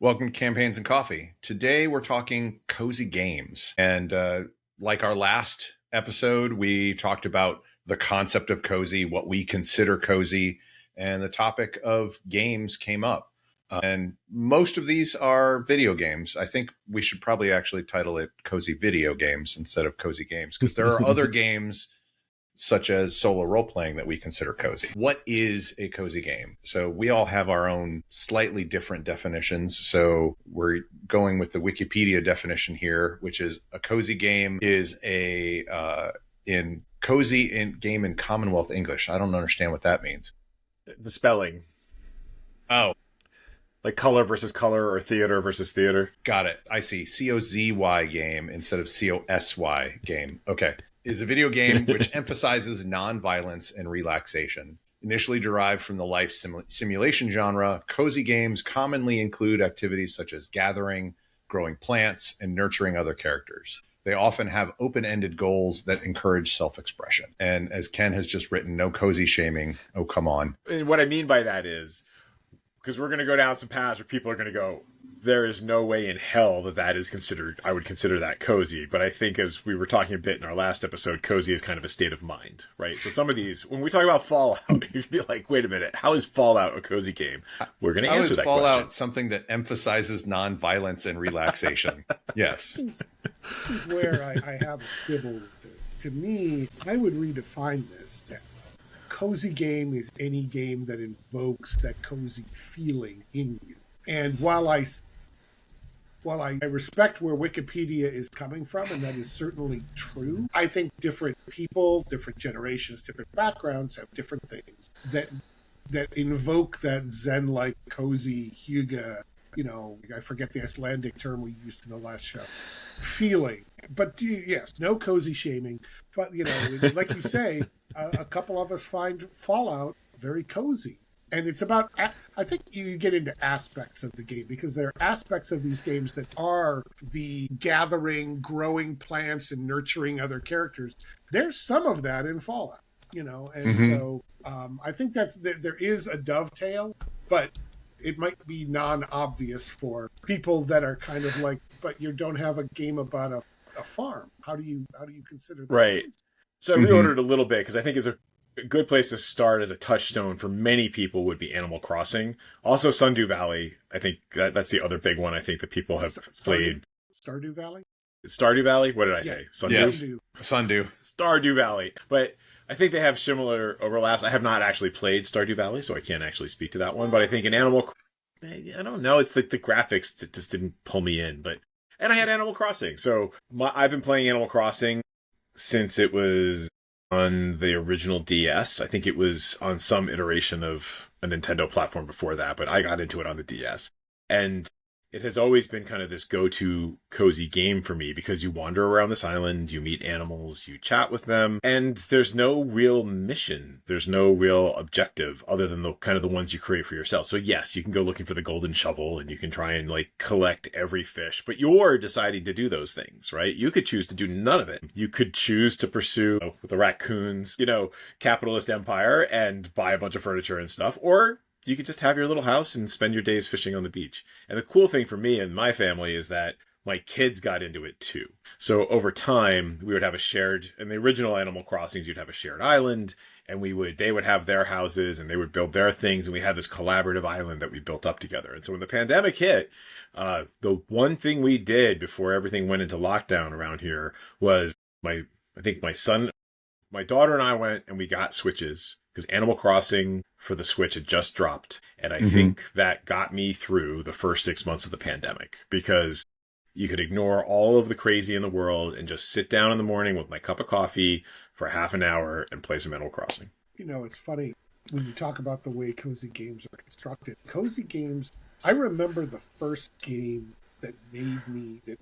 Welcome to Campaigns and Coffee. Today we're talking cozy games. And like our last episode, we talked about the concept of cozy, what we consider cozy, and the topic of games came up. And most of these are video games. I think we should probably actually title it Cozy Video Games instead of Cozy Games, because there are other games such as solo role playing that we consider cozy. What is a cozy game? So we all have our own slightly different definitions. So we're going with the Wikipedia definition here, which is a cozy game is a game in Commonwealth English. I don't understand what that means. The spelling. Oh, Like color versus color or theater versus theater. got it. I see. COZY game instead of COSY game. Okay. Is a video game which emphasizes nonviolence and relaxation. Initially derived from the life simulation genre, cozy games commonly include activities such as gathering, growing plants, and nurturing other characters. They often have open-ended goals that encourage self-expression. And as Ken has just written, no cozy shaming. Oh, come on. And what I mean by that is, because we're going to go down some paths where people are going to go, there is no way in hell that is considered, I would consider that cozy. But I think as we were talking a bit in our last episode, cozy is kind of a state of mind, right? So some of these, when we talk about Fallout, you'd be like, wait a minute, how is Fallout a cozy game? We're going to answer that Fallout question. Fallout something that emphasizes nonviolence and relaxation? Yes. This is where I have a quibble with this. To me, I would redefine this as a cozy game is any game that invokes that cozy feeling in you. And while I respect where Wikipedia is coming from, and that is certainly true, I think different people, different generations, different backgrounds have different things that invoke that Zen-like cozy hygge, I forget the Icelandic term we used in the last show, feeling. But yes, no cozy shaming. But, like you say, a couple of us find Fallout very cozy. And it's about, I think you get into aspects of the game, because there are aspects of these games that are the gathering, growing plants, and nurturing other characters. There's some of that in Fallout, and so I think there is a dovetail, but it might be non-obvious for people that are kind of like, but you don't have a game about a farm. How do you consider that? Right. So I reordered a little bit because I think it's a good place to start as a touchstone for many people would be Animal Crossing. Also Sundew Valley. I think that's the other big one I think that people have played. Stardew Valley? Stardew Valley? What did I say? Sundew? Yes. Sundew. Stardew Valley. But I think they have similar overlaps. I have not actually played Stardew Valley, so I can't actually speak to that one. But I think in I don't know. It's like the graphics that just didn't pull me in. And I had Animal Crossing. So I've been playing Animal Crossing since it was on the original DS. I think it was on some iteration of a Nintendo platform before that, but I got into it on the DS. And it has always been kind of this go-to cozy game for me because you wander around this island, you meet animals, you chat with them, and there's no real mission. There's no real objective other than the kind of the ones you create for yourself. So yes, you can go looking for the golden shovel and you can try and collect every fish, but you're deciding to do those things, right? You could choose to do none of it. You could choose to pursue the raccoons, capitalist empire and buy a bunch of furniture and stuff, or you could just have your little house and spend your days fishing on the beach. And the cool thing for me and my family is that my kids got into it too. So over time, we would have in the original Animal Crossings, you'd have a shared island, and they would have their houses and they would build their things. And we had this collaborative island that we built up together. And so when the pandemic hit, the one thing we did before everything went into lockdown around here was my daughter and I went and we got Switches because Animal Crossing for the Switch had just dropped. And I think that got me through the first 6 months of the pandemic because you could ignore all of the crazy in the world and just sit down in the morning with my cup of coffee for half an hour and play some Animal Crossing. It's funny when you talk about the way cozy games are constructed. Cozy games, I remember the first game that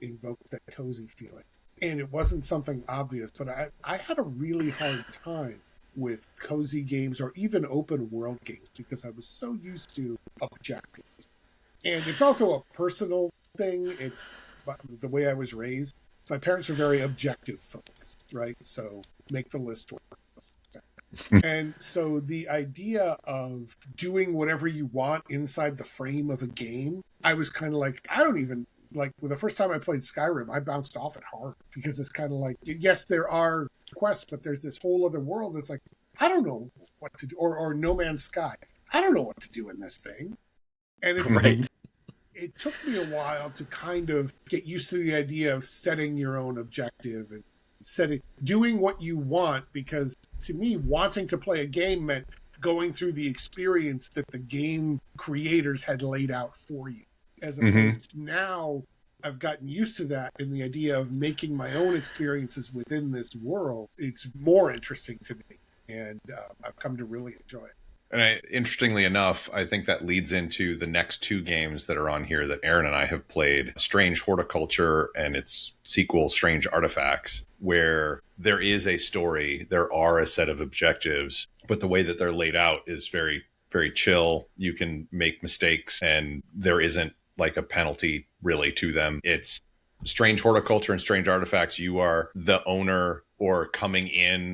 invoked that cozy feeling. And it wasn't something obvious, but I had a really hard time with cozy games or even open world games because I was so used to objectives. And it's also a personal thing. It's the way I was raised. My parents are very objective focused, right? So make the list work. And so the idea of doing whatever you want inside the frame of a game, I was kind of like, I don't even like, well, the first time I played Skyrim, I bounced off it hard because it's kind of like, yes, there are quests, but there's this whole other world that's like, I don't know what to do. Or No Man's Sky. I don't know what to do in this thing. And it's Right. it took me a while to kind of get used to the idea of setting your own objective and doing what you want, because to me, wanting to play a game meant going through the experience that the game creators had laid out for you. As opposed to now, I've gotten used to that, and the idea of making my own experiences within this world, it's more interesting to me. And I've come to really enjoy it. And interestingly enough, I think that leads into the next two games that are on here that Aaron and I have played, Strange Horticulture and its sequel, Strange Artifacts, where there is a story, there are a set of objectives, but the way that they're laid out is very, very chill. You can make mistakes and there isn't like a penalty really to them. It's Strange Horticulture and Strange Artifacts. You are the owner or coming in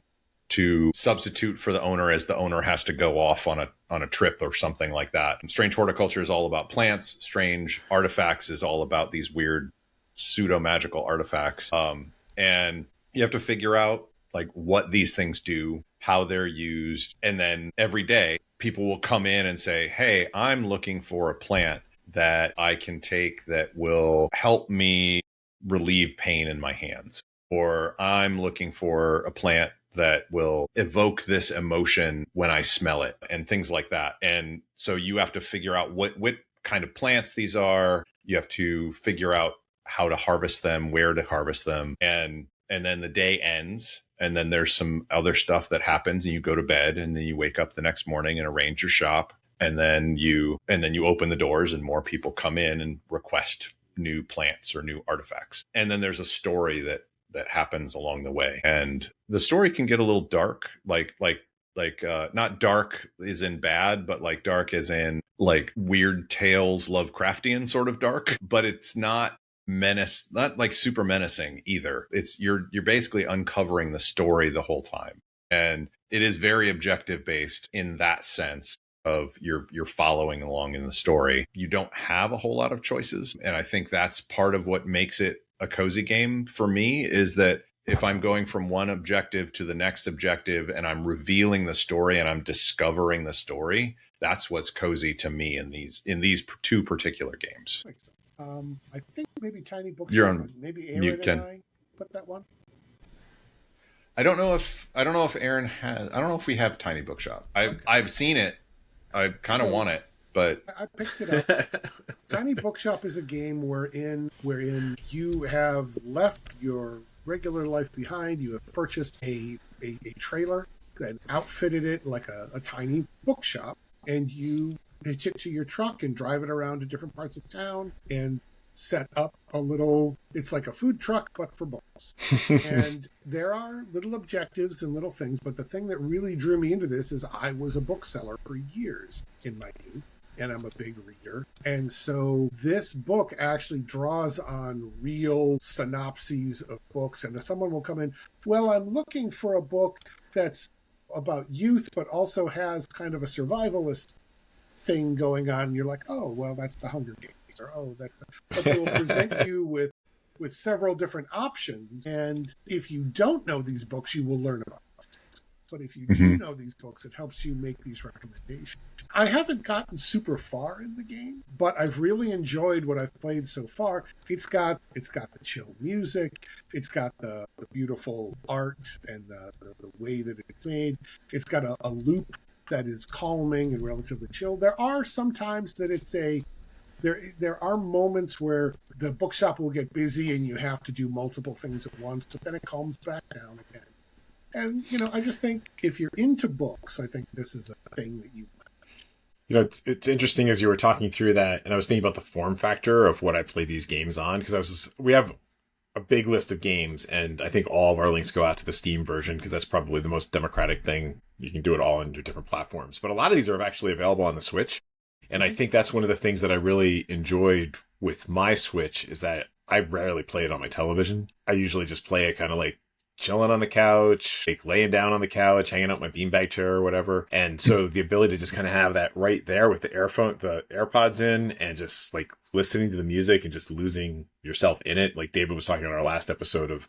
to substitute for the owner as the owner has to go off on a trip or something like that. Strange Horticulture is all about plants. Strange Artifacts is all about these weird pseudo magical artifacts. And you have to figure out like what these things do, how they're used. And then every day people will come in and say, hey, I'm looking for a plant that I can take that will help me relieve pain in my hands. Or I'm looking for a plant that will evoke this emotion when I smell it and things like that. And so you have to figure out what kind of plants these are. You have to figure out how to harvest them, where to harvest them. And then the day ends. And then there's some other stuff that happens and you go to bed and then you wake up the next morning and arrange your shop. And then you open the doors and more people come in and request new plants or new artifacts. And then there's a story that happens along the way. And the story can get a little dark, like not dark as in bad, but like dark as in like weird tales, Lovecraftian sort of dark, but it's not not like super menacing either. It's you're basically uncovering the story the whole time. And it is very objective based in that sense of you're following along in the story. You don't have a whole lot of choices. And I think that's part of what makes it a cozy game for me, is that if I'm going from one objective to the next objective and I'm revealing the story and I'm discovering the story, that's what's cozy to me in these two particular games. I think maybe Tiny Bookshop. You're on maybe Aaron mute, Ken. and I put that one. I don't know if Aaron has. I don't know if we have Tiny Bookshop. I've seen it. I kind of want it, but I picked it up. Tiny Bookshop is a game wherein you have left your regular life behind. You have purchased a trailer and outfitted it like a tiny bookshop, and you hitch it to your truck and drive it around to different parts of town and set up it's like a food truck, but for books. And there are little objectives and little things, but the thing that really drew me into this is I was a bookseller for years in my youth, and I'm a big reader. And so this book actually draws on real synopses of books. And if someone will come in, well, I'm looking for a book that's about youth, but also has kind of a survivalist thing going on. And you're like, oh, well, that's the Hunger Games. Or, oh, but they will present you with several different options. And if you don't know these books, you will learn about them. But if you do know these books, it helps you make these recommendations. I haven't gotten super far in the game, but I've really enjoyed what I've played so far. It's got the chill music. It's got the beautiful art and the way that it's made. It's got a loop that is calming and relatively chill. There are some times that there are moments where the bookshop will get busy and you have to do multiple things at once, but then it calms back down again. And, I just think if you're into books, I think this is a thing that it's interesting as you were talking through that, and I was thinking about the form factor of what I play these games on, because we have a big list of games, and I think all of our links go out to the Steam version, because that's probably the most democratic thing. You can do it all on your different platforms. But a lot of these are actually available on the Switch. And I think that's one of the things that I really enjoyed with my Switch is that I rarely play it on my television. I usually just play it kind of like chilling on the couch, like laying down on the couch, hanging out my beanbag chair or whatever. And so the ability to just kind of have that right there with the AirPods in, and just like listening to the music and just losing yourself in it. Like David was talking on our last episode of,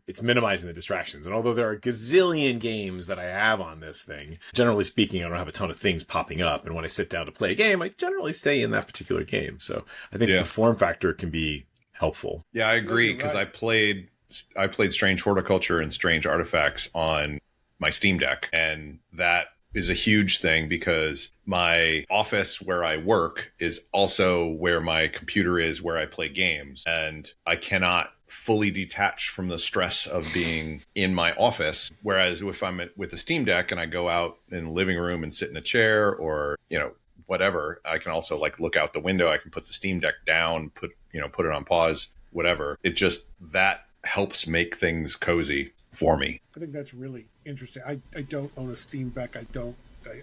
it's minimizing the distractions. And although there are a gazillion games that I have on this thing, generally speaking, I don't have a ton of things popping up. And when I sit down to play a game, I generally stay in that particular game. So I think the form factor can be helpful. Yeah, I agree, because I played Strange Horticulture and Strange Artifacts on my Steam Deck, and that is a huge thing because my office where I work is also where my computer is, where I play games, and I cannot fully detach from the stress of being in my office. Whereas if I'm with the Steam Deck and I go out in the living room and sit in a chair, or, you know, whatever, I can also like look out the window. I can put the Steam Deck down, put it on pause, whatever. It just, that helps make things cozy for me. I think that's really interesting. I don't own a Steam Deck.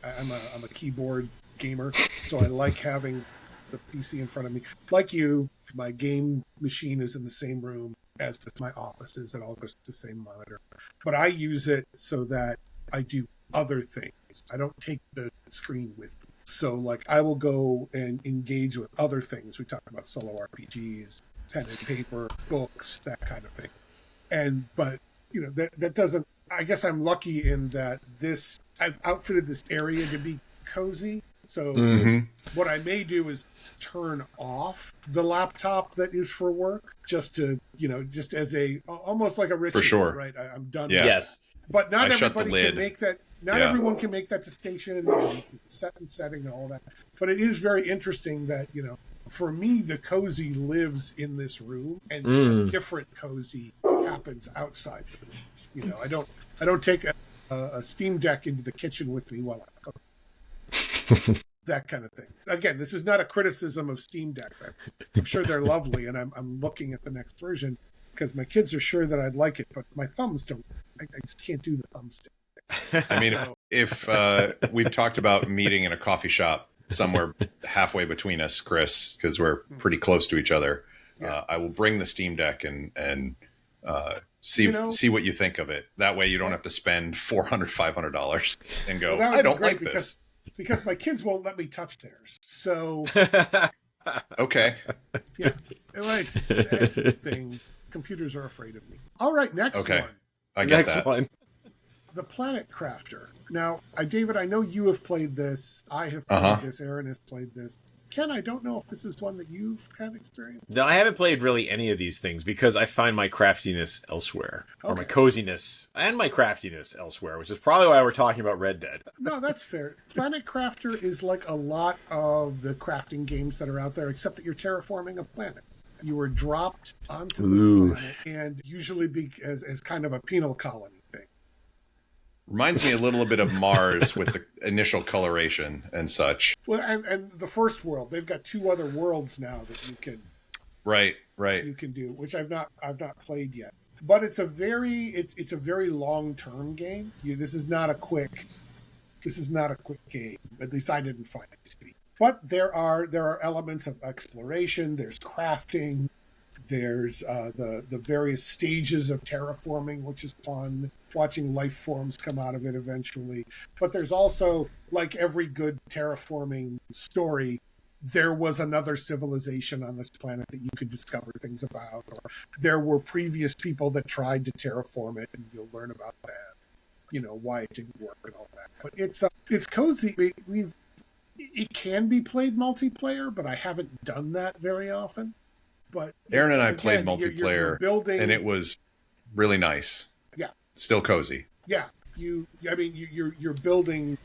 I'm a keyboard gamer, so I like having the PC in front of me. Like you, my game machine is in the same room as my office is. It all goes to the same monitor. But I use it so that I do other things. I don't take the screen with me. So, like, I will go and engage with other things. We talk about solo RPGs, pen and paper, books, that kind of thing. But, you know, that doesn't, I guess I'm lucky in that I've outfitted this area to be cozy. So what I may do is turn off the laptop that is for work, just to, you know, just as almost like a ritual, for sure. Right? I'm done. Yeah. With Yes. that. But not everybody can make that. Not everyone can make that distinction and setting and all that. But it is very interesting that, you know, for me, the cozy lives in this room, and a different cozy happens outside the room. You know, I don't take a Steam Deck into the kitchen with me while I cook. That kind of thing. Again, this is not a criticism of Steam Decks. I'm sure they're lovely, and I'm looking at the next version because my kids are sure that I'd like it, but my thumbs don't. I just can't do the thumbstick. I mean, if we've talked about meeting in a coffee shop somewhere halfway between us, Chris, because we're pretty close to each other, I will bring the Steam Deck and see what you think of it. That way you don't have to spend $400, $500 and go, I don't like this. Because my kids won't let me touch theirs. So okay. Yeah. It's a thing. Computers are afraid of me. All right, next one. I get that. One. The Planet Crafter. Now, David, I know you have played this. I have played this. Aaron has played this. Ken, I don't know if this is one that you've had experience with. No, I haven't played really any of these things because I find my craftiness elsewhere, or my coziness and my craftiness elsewhere, which is probably why we're talking about Red Dead. No, that's fair. Planet Crafter is like a lot of the crafting games that are out there, except that you're terraforming a planet. You were dropped onto this planet, and usually as kind of a penal colony thing. Reminds me a little bit of Mars with the initial coloration and such. Well, and the first world, they've got 2 other worlds now that you can you can do, which I've not played yet. But it's a very long-term game. This is not a quick game. At least I didn't find it to be. But there are elements of exploration. There's crafting. There's the various stages of terraforming, which is fun. Watching life forms come out of it eventually. But there's also, like every good terraforming story, there was another civilization on this planet that you could discover things about. Or there were previous people that tried to terraform it, and you'll learn about that. You know, why it didn't work and all that. But it's cozy. It can be played multiplayer, but I haven't done that very often. But Aaron and I played multiplayer, and it was really nice. Yeah, still cozy. Yeah, you're building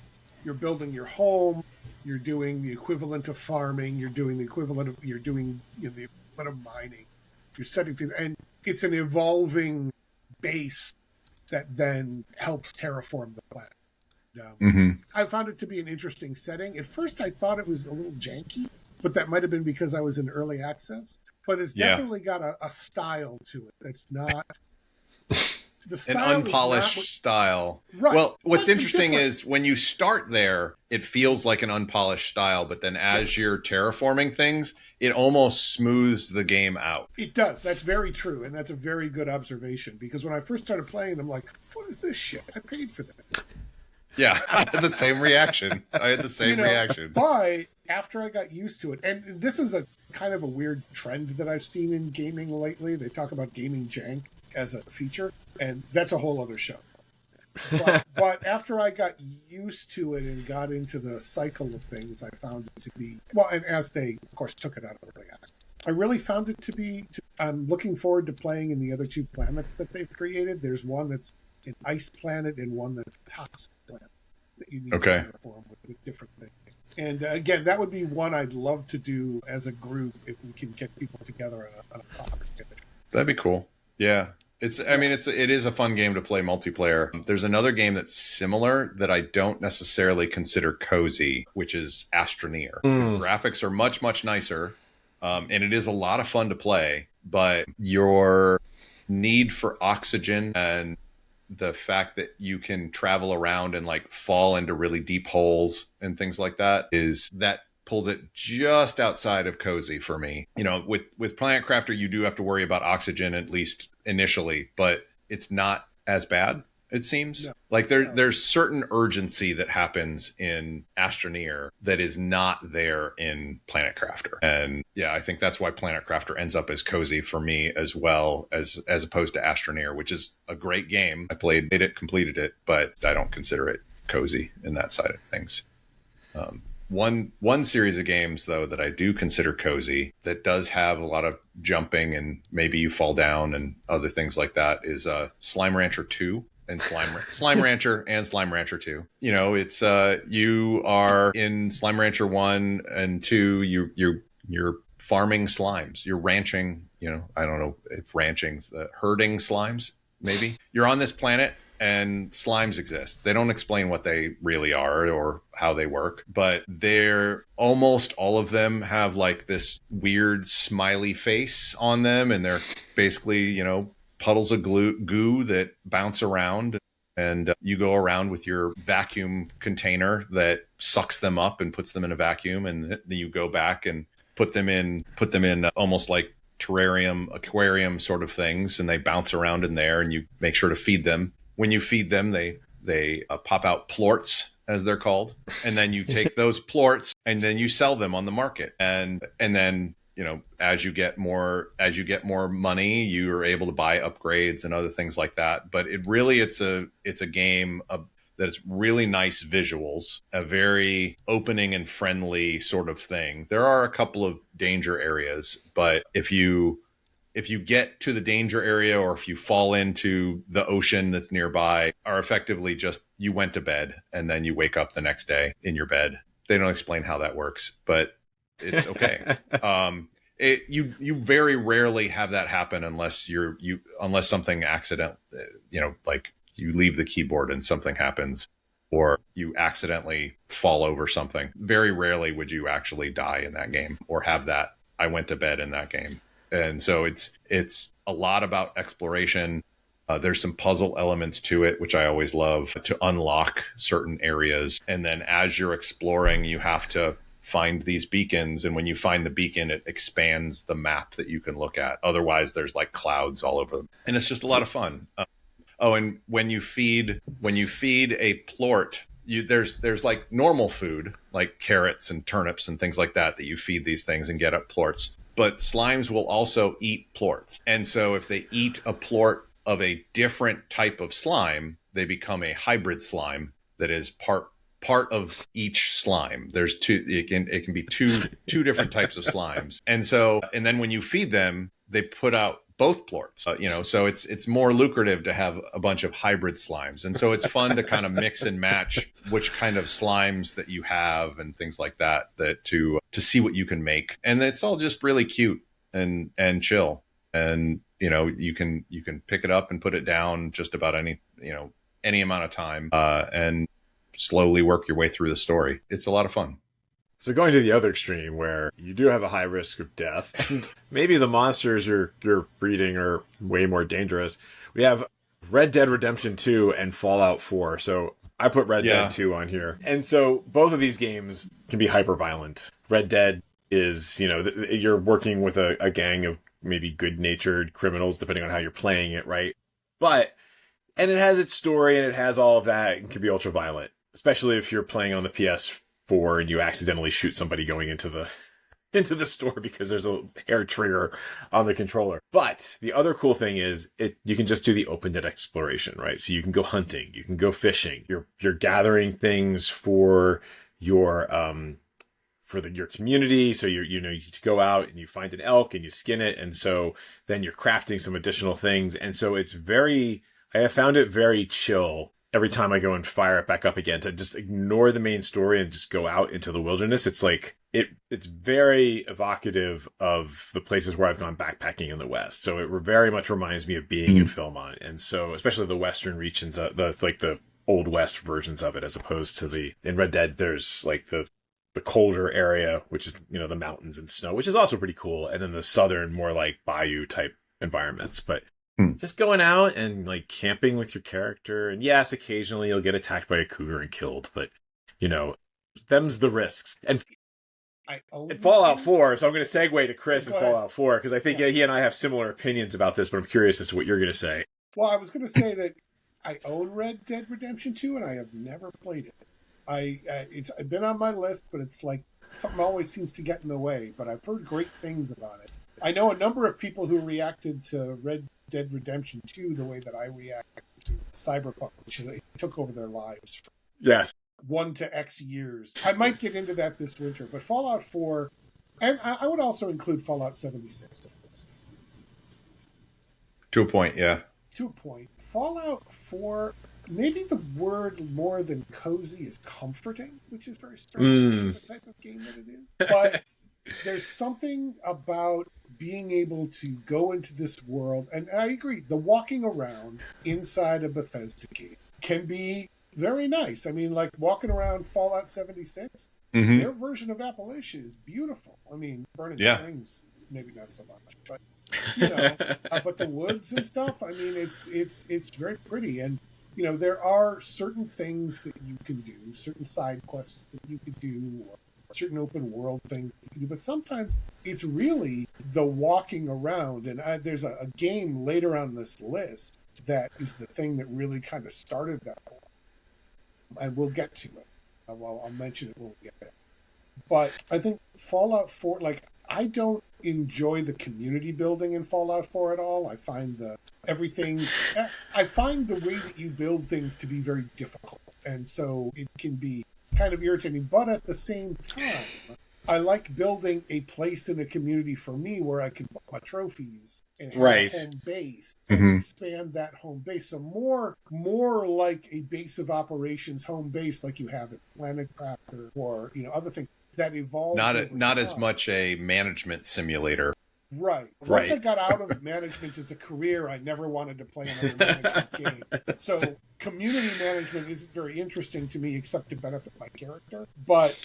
your home. You're doing the equivalent of farming. You're doing the equivalent of mining. You're setting things, and it's an evolving base that then helps terraform the planet. I found it to be an interesting setting. At first, I thought it was a little janky, but that might have been because I was in early access. But it's definitely got a style to it that's not The an style unpolished is not, style. right. Well, what's But interesting different. is when you start there, it feels like an unpolished style, but then as you're terraforming things, it almost smooths the game out. It does. That's very true, and that's a very good observation. Because when I first started playing, I'm like, "What is this shit? I paid for this." Yeah, I had the same reaction. But after I got used to it, and this is a kind of a weird trend that I've seen in gaming lately. They talk about gaming jank as a feature, and that's a whole other show. But after I got used to it and got into the cycle of things, I found it to be, well, and as they, of course, took it out of early access, I really found it to be, I'm looking forward to playing in the other two planets that they've created. There's one that's an ice planet and one that's a toxic planet that you need to terraform with different things. And again, that would be one I'd love to do as a group if we can get people together on a project. That'd be cool. Yeah. I mean, it is a fun game to play multiplayer. There's another game that's similar that I don't necessarily consider cozy, which is Astroneer. The graphics are much, much nicer, and it is a lot of fun to play, but your need for oxygen and the fact that you can travel around and like fall into really deep holes and things like that pulls it just outside of cozy for me. You know, with Planet Crafter, you do have to worry about oxygen, at least initially, but it's not as bad, it seems. No. Like there's certain urgency that happens in Astroneer that is not there in Planet Crafter. And yeah, I think that's why Planet Crafter ends up as cozy for me as well as opposed to Astroneer, which is a great game. I played it, completed it, but I don't consider it cozy in that side of things. One series of games, though, that I do consider cozy, that does have a lot of jumping and maybe you fall down and other things like that, is Slime Rancher 2 and Slime Rancher and Slime Rancher 2. You know, it's you are in Slime Rancher 1 and 2, you're farming slimes. You're ranching, you know, I don't know if ranching's the herding slimes, maybe. You're on this planet and slimes exist. They don't explain what they really are or how they work, but they're almost all of them have like this weird smiley face on them, and they're basically, you know, puddles of goo that bounce around, and you go around with your vacuum container that sucks them up and puts them in a vacuum, and then you go back and put them in almost like terrarium, aquarium sort of things, and they bounce around in there, and you make sure to feed them. When you feed them, they pop out plorts, as they're called, and then you take those plorts and then you sell them on the market. And then, you know, as you get more money, you are able to buy upgrades and other things like that. But it's a game that's really nice visuals, a very opening and friendly sort of thing. There are a couple of danger areas, but if you get to the danger area, or if you fall into the ocean that's nearby, are effectively just, you went to bed and then you wake up the next day in your bed. They don't explain how that works, but it's okay. You very rarely have that happen unless something accident, you know, like you leave the keyboard and something happens, or you accidentally fall over something. Very rarely would you actually die in that game or have that I went to bed in that game. And so it's a lot about exploration. There's some puzzle elements to it, which I always love, to unlock certain areas. And then as you're exploring, you have to find these beacons. And when you find the beacon, it expands the map that you can look at. Otherwise, there's like clouds all over them. And it's just a lot of fun. And when you feed a plort, there's like normal food, like carrots and turnips and things like that you feed these things and get up plorts. But slimes will also eat plorts. And so if they eat a plort of a different type of slime, they become a hybrid slime that is part of each slime. There's it can be two different types of slimes. And then when you feed them, they put out both plorts, you know, so it's more lucrative to have a bunch of hybrid slimes. And so it's fun to kind of mix and match which kind of slimes that you have and things like that to see what you can make. And it's all just really cute and chill. And, you know, you can pick it up and put it down just about any amount of time, and slowly work your way through the story. It's a lot of fun. So going to the other extreme, where you do have a high risk of death, and maybe the monsters you're breeding are way more dangerous. We have Red Dead Redemption 2 and Fallout 4. So I put Red Dead 2 on here. And so both of these games can be hyper violent. Red Dead is, you're working with a gang of maybe good-natured criminals, depending on how you're playing it, right? And it has its story and it has all of that and can be ultra violent, especially if you're playing on the PS4 and you accidentally shoot somebody going into the store because there's a hair trigger on the controller. But the other cool thing is you can just do the open-ended exploration, right? So you can go hunting, you can go fishing, you're gathering things for your your community. So you go out and you find an elk and you skin it, and so then you're crafting some additional things. And so I have found it very chill every time I go and fire it back up again to just ignore the main story and just go out into the wilderness. It's like it's very evocative of the places where I've gone backpacking in the West. So it very much reminds me of being in Philmont. And so especially the Western regions, the Old West versions of it, as opposed to in Red Dead, there's like the colder area, which is, the mountains and snow, which is also pretty cool. And then the southern, more like bayou type environments. But just going out and like camping with your character. And yes, occasionally you'll get attacked by a cougar and killed, but them's the risks. And Fallout 4, so I'm going to segue to Chris and Fallout 4, because I think he and I have similar opinions about this, but I'm curious as to what you're going to say. Well, I was going to say that I own Red Dead Redemption 2, and I have never played it. It's been on my list, but it's like something always seems to get in the way, but I've heard great things about it. I know a number of people who reacted to Red Dead Redemption 2 the way that I reacted to Cyberpunk, which is, it took over their lives. Yes. 1 to X years. I might get into that this winter, but Fallout 4, and I would also include Fallout 76 in this. To a point, yeah. To a point. Fallout 4, maybe the word more than cozy is comforting, which is very strange for the type of game that it is. But there's something about being able to go into this world, and I agree, the walking around inside a Bethesda game can be very nice. I mean, like walking around Fallout 76, their version of Appalachia is beautiful. I mean, Burning Springs, maybe not so much, but but the woods and stuff. I mean, it's very pretty, and there are certain things that you can do, certain side quests that you can do, or certain open world things that you can do. But sometimes it's really the walking around, and there's a game later on this list that is the thing that really kind of started that. And we'll get to it. I'll mention it when we get there. But I think Fallout 4, I don't enjoy the community building in Fallout 4 at all. I find the way that you build things to be very difficult. And so it can be kind of irritating. But at the same time, I like building a place in a community for me where I can put my trophies and have a home base and expand that home base. So more like a base of operations home base like you have at Planet Crafter or other things that evolve. Not as much a management simulator. Right. Once I got out of management as a career, I never wanted to play another management game. So community management isn't very interesting to me except to benefit my character. But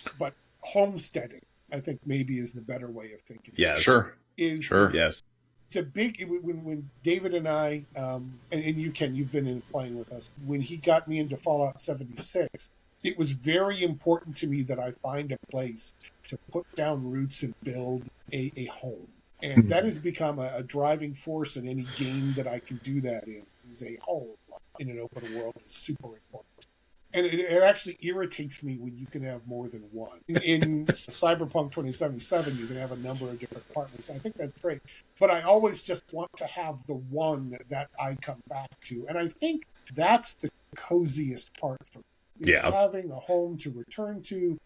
homesteading, I think, maybe is the better way of thinking. Yeah, sure. Yes. It's a big, when David and I, and you've been playing with us, when he got me into Fallout 76, it was very important to me that I find a place to put down roots and build a home. And that has become a driving force in any game that I can do that in, is a home in an open world is super important. And it actually irritates me when you can have more than one. In Cyberpunk 2077, you can have a number of different apartments. I think that's great. But I always just want to have the one that I come back to. And I think that's the coziest part for me, is having a home to return to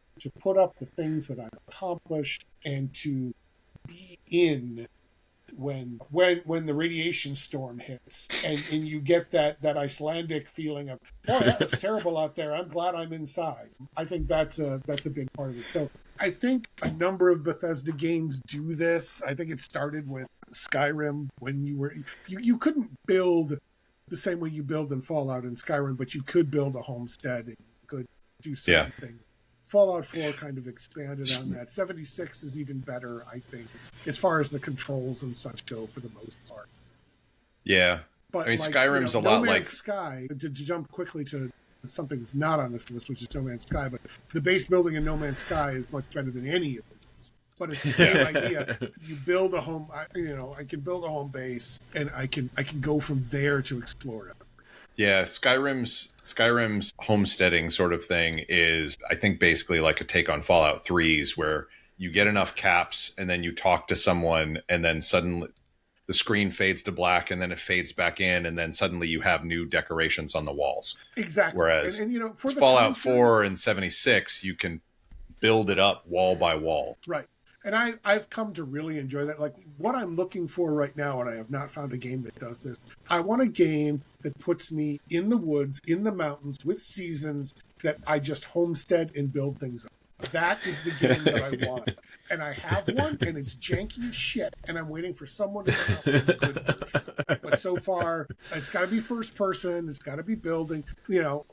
put up the things that I've accomplished, and to be in when the radiation storm hits and you get that Icelandic feeling of, boy, that was terrible out there, I'm glad I'm inside. I think that's a big part of it. So I think a number of Bethesda games do this. I think it started with Skyrim, when you couldn't build the same way you build in Fallout and Skyrim, but you could build a homestead and you could do certain things. Fallout 4 kind of expanded on that. 76 is even better, I think, as far as the controls and such go, for the most part. Yeah. But I mean, like, Skyrim's a No lot Man's like Sky. To jump quickly to something that's not on this list, which is No Man's Sky, but the base building in No Man's Sky is much better than any of these. But it's the same idea. You build a home. I can build a home base, and I can go from there to explore it. Yeah, Skyrim's homesteading sort of thing is, I think, basically like a take on Fallout 3's, where you get enough caps and then you talk to someone and then suddenly the screen fades to black and then it fades back in and then suddenly you have new decorations on the walls. Exactly. Whereas and for the Fallout 4 and 76, you can build it up wall by wall. Right. And I've come to really enjoy that. Like, what I'm looking for right now, and I have not found a game that does this, I want a game that puts me in the woods, in the mountains, with seasons, that I just homestead and build things up. That is the game that I want. And I have one, and it's janky as shit, and I'm waiting for someone to come out with a good version. But so far, it's got to be first person, it's got to be building.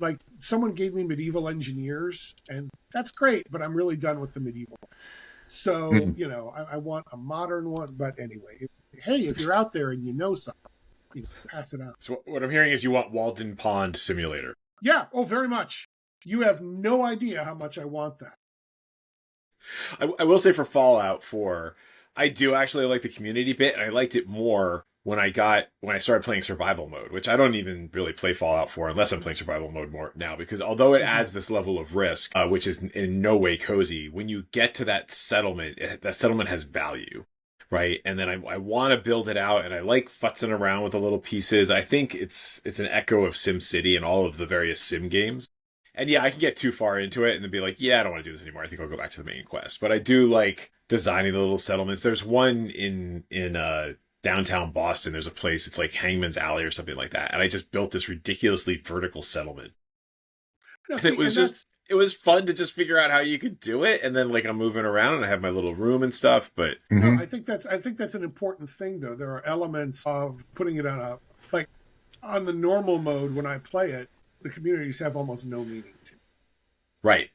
Like, someone gave me Medieval Engineers, and that's great, but I'm really done with the medieval. So, I want a modern one. But anyway, if you're out there and you know something, pass it on. So what I'm hearing is you want Walden Pond Simulator. Yeah. Oh, very much. You have no idea how much I want that. I will say for Fallout 4, I do actually like the community bit, and I liked it more when I started playing survival mode, which I don't even really play Fallout 4 unless I'm playing survival mode more now, because although it adds this level of risk, which is in no way cozy, when you get to that settlement has value, right? And then I want to build it out, and I like futzing around with the little pieces. I think it's an echo of SimCity and all of the various Sim games. And yeah, I can get too far into it and then be like, yeah, I don't want to do this anymore. I think I'll go back to the main quest. But I do like designing the little settlements. There's one in downtown Boston. There's a place, it's like Hangman's Alley or something like that. And I just built this ridiculously vertical settlement. And it was fun to just figure out how you could do it. And then like I'm moving around and I have my little room and stuff. But no, I think that's an important thing though. There are elements of putting it on the normal mode when I play it, the communities have almost no meaning to. Right.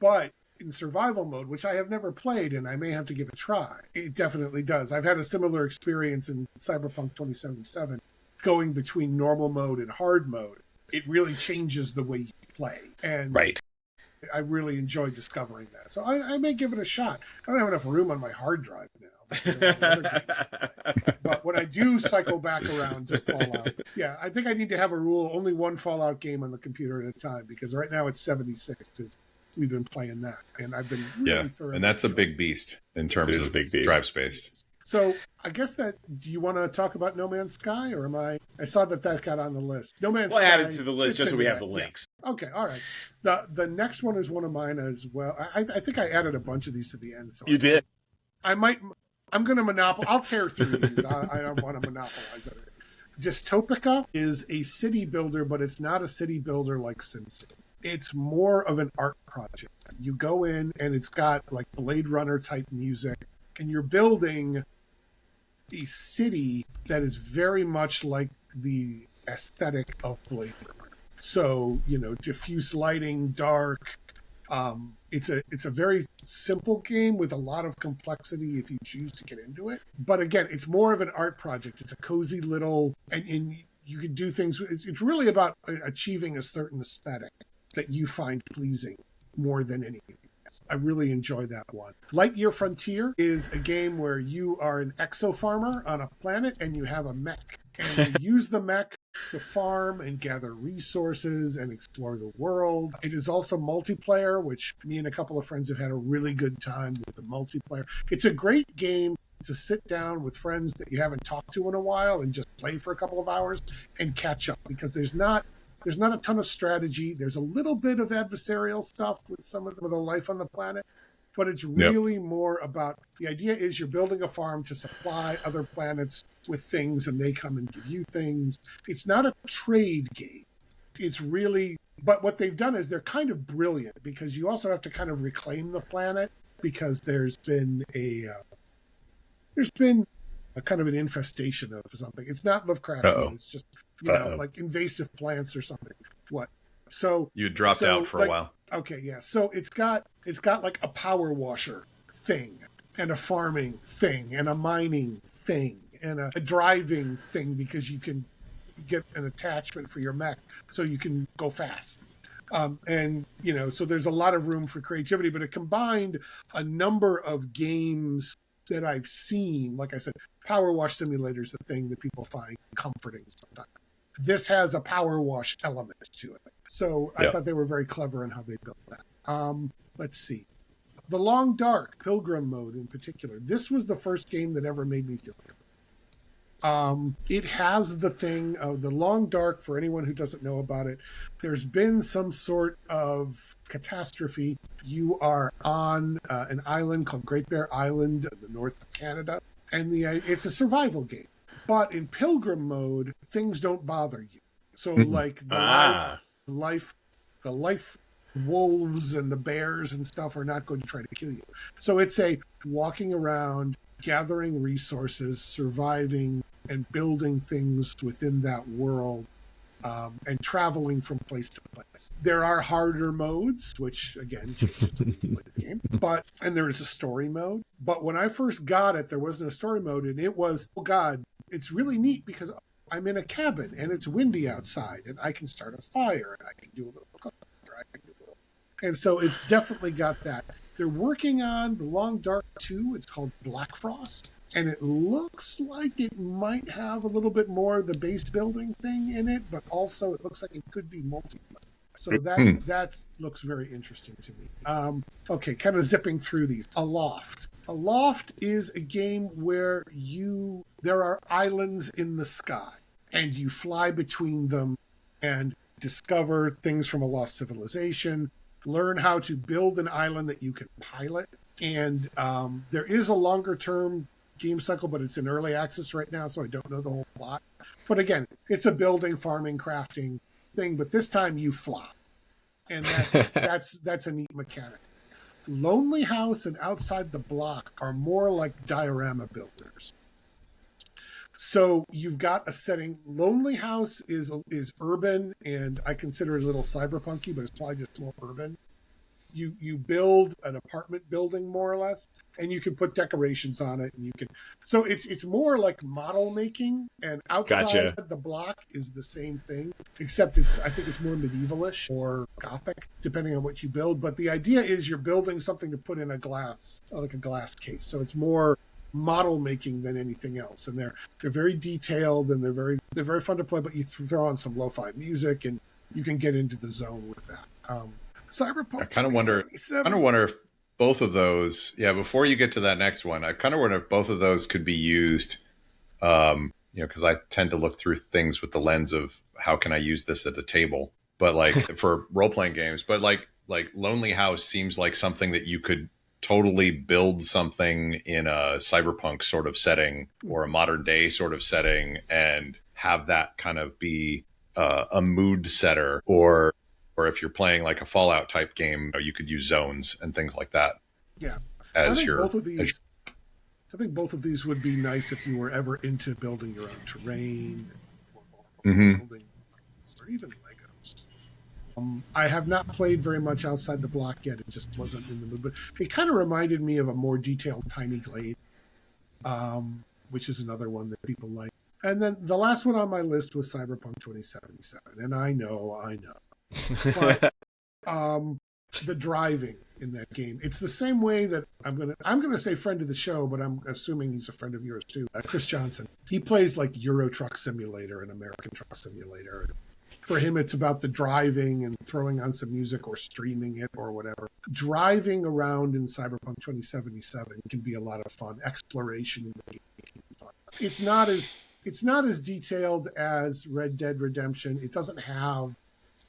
But in survival mode, which I have never played and I may have to give a try, it definitely does. I've had a similar experience in Cyberpunk 2077, going between normal mode and hard mode. It really changes the way you play. And right. I really enjoyed discovering that. So I may give it a shot. I don't have enough room on my hard drive now. But when I do cycle back around to Fallout, I think I need to have a rule: only one Fallout game on the computer at a time, because right now it's 76 because we've been playing that, and I've been really thoroughly and that's a big beast in terms of drive space. So I guess do you want to talk about No Man's Sky, or am I saw that got on the list. No Man's Sky. Add it to the list just so we have the links. Yeah. Okay, all right. The next one is one of mine as well. I think I added a bunch of these to the end. So you did. I'm going to monopolize. I'll tear through these. I don't want to monopolize it. Dystopica is a city builder, but it's not a city builder like SimCity. It's more of an art project. You go in and it's got like Blade Runner type music, and you're building a city that is very much like the aesthetic of Blade Runner. So, diffuse lighting, dark. It's a very simple game with a lot of complexity if you choose to get into it. But again, it's more of an art project. It's a cozy little, and you can do things. It's really about achieving a certain aesthetic that you find pleasing more than anything else. I really enjoy that one. Lightyear Frontier is a game where you are an exo farmer on a planet and you have a mech. And you use the mech to farm and gather resources and explore the world. It is also multiplayer, which me and a couple of friends have had a really good time with the multiplayer. It's a great game to sit down with friends that you haven't talked to in a while and just play for a couple of hours and catch up, because there's not a ton of strategy. There's a little bit of adversarial stuff with some of the life on the planet, but it's really more about, the idea is you're building a farm to supply other planets with things and they come and give you things. It's not a trade game. It's really, but what they've done is they're kind of brilliant, because you also have to kind of reclaim the planet, because there's been a kind of an infestation of something. It's not Lovecraftian. It's just, like invasive plants or something. What? So you dropped out for a while. Okay, yeah. So it's got like a power washer thing, and a farming thing, and a mining thing, and a driving thing, because you can get an attachment for your mech so you can go fast. And so there's a lot of room for creativity, but it combined a number of games that I've seen. Like I said, Power Wash Simulator is the thing that people find comforting sometimes. This has a Power Wash element to it. So I thought they were very clever in how they built that. Let's see. The Long Dark, Pilgrim mode in particular. This was the first game that ever made me feel good. It has the thing of the Long Dark. For anyone who doesn't know about it, there's been some sort of catastrophe. You are on an island called Great Bear Island in the north of Canada, and it's a survival game. But in Pilgrim mode, things don't bother you. So like the life wolves and the bears and stuff are not going to try to kill you. So it's a walking around, gathering resources, surviving, and building things within that world, and traveling from place to place. There are harder modes, which again changes the game. And there is a story mode. But when I first got it, there wasn't a story mode, and it was, oh God, it's really neat because I'm in a cabin and it's windy outside, and I can start a fire, and I can do a little cooking, and so it's definitely got that. They're working on the Long Dark 2. It's called Black Frost. And it looks like it might have a little bit more of the base building thing in it, but also it looks like it could be multiplayer. So that looks very interesting to me. Okay, kind of zipping through these. Aloft. Aloft is a game where there are islands in the sky, and you fly between them and discover things from a lost civilization, learn how to build an island that you can pilot. And there is a longer term game cycle, but it's in early access right now, so I don't know the whole plot. But again, it's a building, farming, crafting thing, but this time you fly. And that's a neat mechanic. Lonely House and Outside the Block are more like diorama builders. So you've got a setting. Lonely House is urban, and I consider it a little cyberpunky, but it's probably just more urban. You build an apartment building more or less, and you can put decorations on it, and you can. So it's more like model making, and outside the block is the same thing, except I think it's more medievalish or gothic, depending on what you build. But the idea is you're building something to put in a glass, like a glass case. So it's more model making than anything else, and they're very detailed, and they're very fun to play. But you throw on some lo-fi music, and you can get into the zone with that. Cyberpunk. I kind of wonder if both of those. Yeah, before you get to that next one, I kind of wonder if both of those could be used. Because I tend to look through things with the lens of how can I use this at the table. But like for role playing games, but like Lonely House seems like something that you could totally build something in a cyberpunk sort of setting or a modern day sort of setting, and have that kind of be a mood setter, or if you're playing like a Fallout type game, you could use zones and things like that. Yeah, I think both of these would be nice if you were ever into building your own terrain, or building, or even Legos. I have not played very much Outside the Block yet. It just wasn't in the mood, but it kind of reminded me of a more detailed Tiny Glade, which is another one that people like. And then the last one on my list was Cyberpunk 2077, and I know. But the driving in that game, it's the same way that I'm gonna say friend of the show, but I'm assuming he's a friend of yours too, Chris Johnson. He plays like Euro Truck Simulator and American Truck Simulator. For him, it's about the driving and throwing on some music or streaming it or whatever. Driving around in Cyberpunk 2077 can be a lot of fun. Exploration in the game can be fun. It's not as detailed as Red Dead Redemption. It doesn't have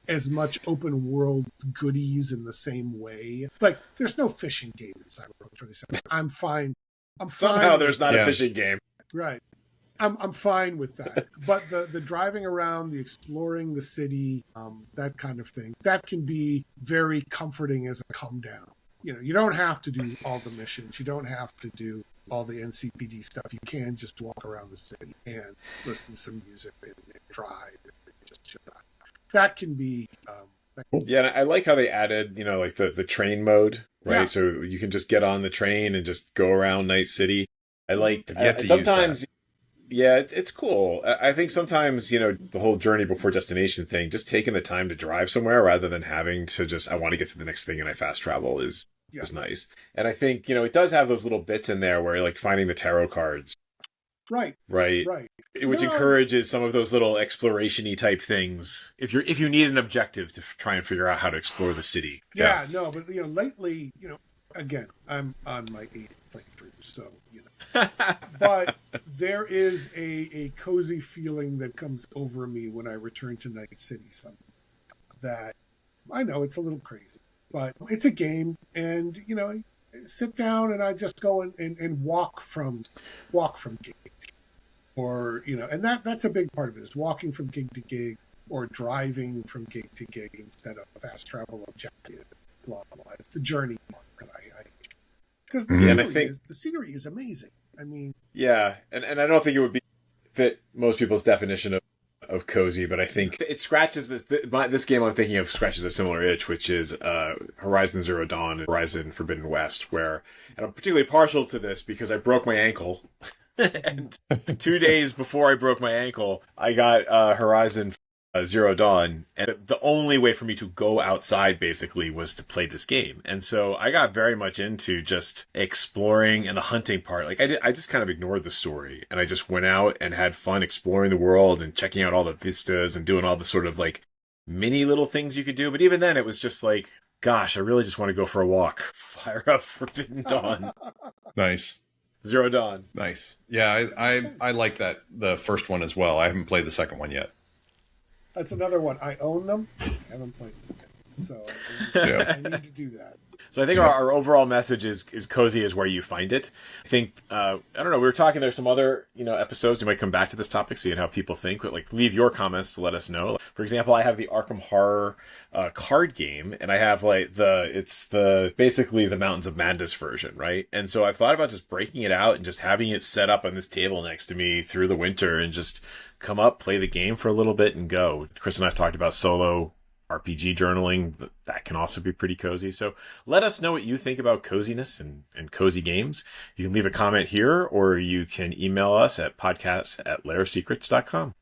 as much open world goodies in the same way. Like, there's no fishing game in Cyberpunk 2077. I'm fine. Somehow there's not a fishing game. Right. I'm fine with that. But the driving around, the exploring the city, that kind of thing, that can be very comforting as a come down. You don't have to do all the missions. You don't have to do all the NCPD stuff. You can just walk around the city and listen to some music and drive and just chill out. That can be yeah, and I like how they added, like the train mode, right? Yeah. So you can just get on the train and just go around Night City. I liked sometimes Yeah, it's cool. I think sometimes, the whole journey before destination thing, just taking the time to drive somewhere rather than having to I want to get to the next thing and I fast travel is nice. And I think, it does have those little bits in there where like finding the tarot cards. Right. Which encourages some of those little exploration-y type things. If you need an objective to try and figure out how to explore the city. Yeah. No, but lately, again, I'm on my 8th playthrough, so but there is a cozy feeling that comes over me when I return to Night City. Sometimes that I know it's a little crazy, but it's a game, and I sit down and I just go and walk from gig to gig, or and that's a big part of it, is walking from gig to gig or driving from gig to gig instead of fast travel objective. Blah blah. It's the journey part that I because the scenery is amazing. I mean, yeah, and I don't think it would fit most people's definition of cozy, but I think it scratches this game I'm thinking of scratches a similar itch, which is Horizon Zero Dawn and Horizon Forbidden West, and I'm particularly partial to this because I broke my ankle, and 2 days before I broke my ankle, I got Horizon Zero Dawn, and the only way for me to go outside basically was to play this game. And so I got very much into just exploring and the hunting part. Like I just kind of ignored the story, and I just went out and had fun exploring the world and checking out all the vistas and doing all the sort of like mini little things you could do. But even then it was just like, gosh, I really just want to go for a walk. Fire up Forbidden Dawn. Nice. Zero Dawn. Nice. Yeah, I like that, the first one as well. I haven't played the second one yet. That's another one. I own them. I haven't played them yet. So I need to do that. So I think our overall message is cozy is where you find it. I think, I don't know, we were talking, there's some other, episodes, we might come back to this topic, seeing how people think, but like leave your comments to let us know. For example, I have the Arkham Horror card game, and I have like basically the Mountains of Madness version, right? And so I've thought about just breaking it out and just having it set up on this table next to me through the winter and just come up, play the game for a little bit and go. Chris and I have talked about solo RPG journaling. That can also be pretty cozy. So let us know what you think about coziness and cozy games. You can leave a comment here, or you can email us at podcast@lairsecrets.com.